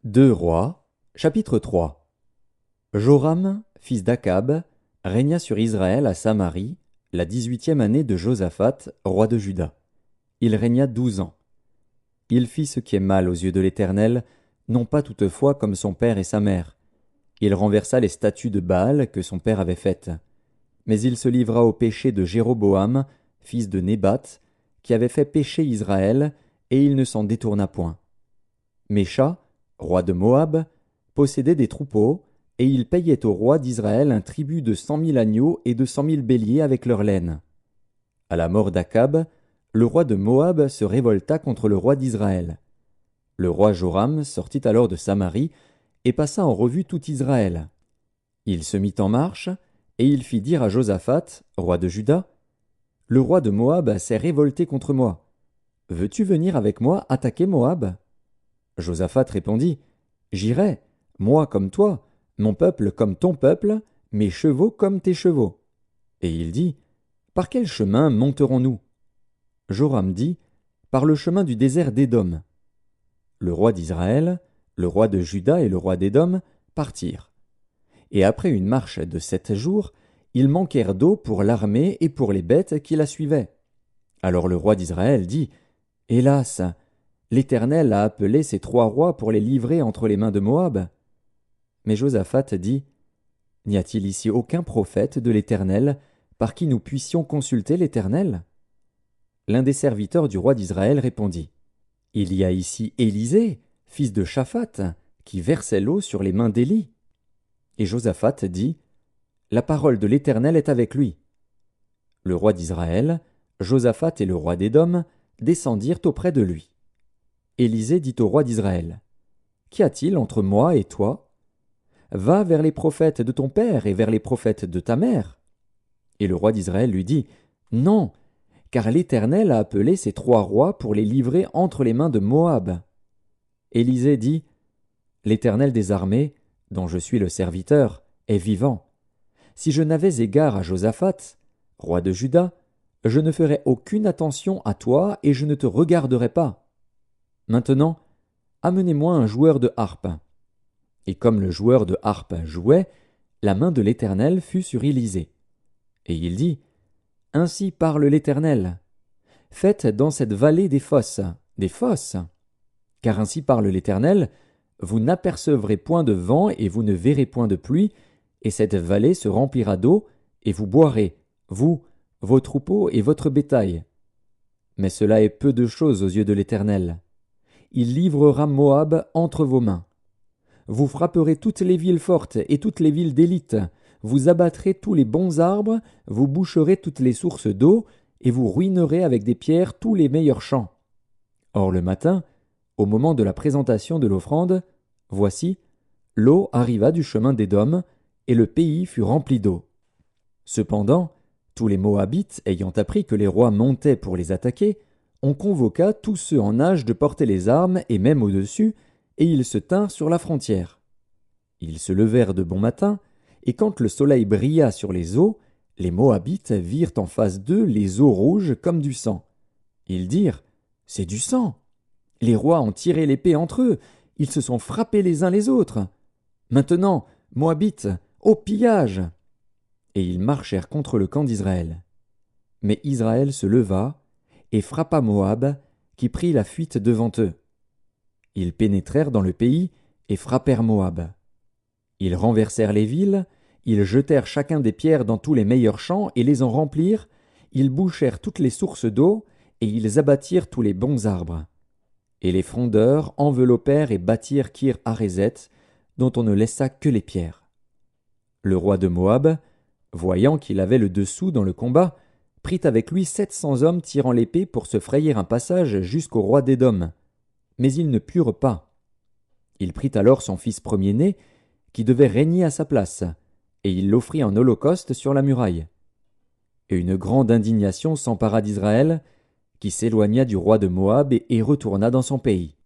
Deux Rois, chapitre 3. Joram, fils d'Akab, régna sur Israël à Samarie, la 18e année de Josaphat, roi de Juda. Il régna 12 ans. Il fit ce qui est mal aux yeux de l'Éternel, non pas toutefois comme son père et sa mère. Il renversa les statues de Baal que son père avait faites. Mais il se livra au péché de Jéroboam, fils de Nébat, qui avait fait pécher Israël, et il ne s'en détourna point. Mécha, roi de Moab, possédait des troupeaux, et il payait au roi d'Israël un tribut de 100 000 agneaux et de 100 000 béliers avec leur laine. À la mort d'Akab, le roi de Moab se révolta contre le roi d'Israël. Le roi Joram sortit alors de Samarie et passa en revue tout Israël. Il se mit en marche, et il fit dire à Josaphat, roi de Juda, « Le roi de Moab s'est révolté contre moi. Veux-tu venir avec moi attaquer Moab ?» Josaphat répondit, « J'irai, moi comme toi, mon peuple comme ton peuple, mes chevaux comme tes chevaux. » Et il dit, « Par quel chemin monterons-nous » Joram dit, « Par le chemin du désert d'Édom. » Le roi d'Israël, le roi de Juda et le roi d'Édom partirent. Et après une marche de 7 jours, ils manquèrent d'eau pour l'armée et pour les bêtes qui la suivaient. Alors le roi d'Israël dit, « Hélas, l'Éternel a appelé ces 3 rois pour les livrer entre les mains de Moab. » Mais Josaphat dit, « N'y a-t-il ici aucun prophète de l'Éternel par qui nous puissions consulter l'Éternel » L'un des serviteurs du roi d'Israël répondit, « Il y a ici Élisée, fils de Shaphat, qui versait l'eau sur les mains d'Élie. » Et Josaphat dit, « La parole de l'Éternel est avec lui. » Le roi d'Israël, Josaphat et le roi d'Édom descendirent auprès de lui. Élisée dit au roi d'Israël, « Qu'y a-t-il entre moi et toi ? Va vers les prophètes de ton père et vers les prophètes de ta mère. » Et le roi d'Israël lui dit, « Non, car l'Éternel a appelé ces 3 rois pour les livrer entre les mains de Moab. » Élisée dit, « L'Éternel des armées, dont je suis le serviteur, est vivant. Si je n'avais égard à Josaphat, roi de Juda, je ne ferais aucune attention à toi et je ne te regarderais pas. Maintenant, amenez-moi un joueur de harpe. » Et comme le joueur de harpe jouait, la main de l'Éternel fut sur Élisée. Et il dit, « Ainsi parle l'Éternel. Faites dans cette vallée des fosses. Car ainsi parle l'Éternel, vous n'apercevrez point de vent et vous ne verrez point de pluie, et cette vallée se remplira d'eau, et vous boirez, vous, vos troupeaux et votre bétail. Mais cela est peu de chose aux yeux de l'Éternel. Il livrera Moab entre vos mains. Vous frapperez toutes les villes fortes et toutes les villes d'élite, vous abattrez tous les bons arbres, vous boucherez toutes les sources d'eau, et vous ruinerez avec des pierres tous les meilleurs champs. Or le matin, au moment de la présentation de l'offrande, voici, l'eau arriva du chemin d'Édom, et le pays fut rempli d'eau. Cependant, tous les Moabites ayant appris que les rois montaient pour les attaquer, on convoqua tous ceux en âge de porter les armes et même au-dessus, et ils se tinrent sur la frontière. Ils se levèrent de bon matin, et quand le soleil brilla sur les eaux, les Moabites virent en face d'eux les eaux rouges comme du sang. Ils dirent, « C'est du sang !» Les rois ont tiré l'épée entre eux, ils se sont frappés les uns les autres. Maintenant, Moabites, au pillage ! Et ils marchèrent contre le camp d'Israël. Mais Israël se leva et frappa Moab, qui prit la fuite devant eux. Ils pénétrèrent dans le pays et frappèrent Moab. Ils renversèrent les villes, ils jetèrent chacun des pierres dans tous les meilleurs champs et les en remplirent, ils bouchèrent toutes les sources d'eau et ils abattirent tous les bons arbres. Et les frondeurs enveloppèrent et bâtirent Kir-Hareset, dont on ne laissa que les pierres. Le roi de Moab, voyant qu'il avait le dessous dans le combat, prit avec lui 700 hommes tirant l'épée pour se frayer un passage jusqu'au roi d'Édom. Mais ils ne purent pas. Il prit alors son fils premier-né, qui devait régner à sa place, et il l'offrit en holocauste sur la muraille. Et une grande indignation s'empara d'Israël, qui s'éloigna du roi de Moab et retourna dans son pays.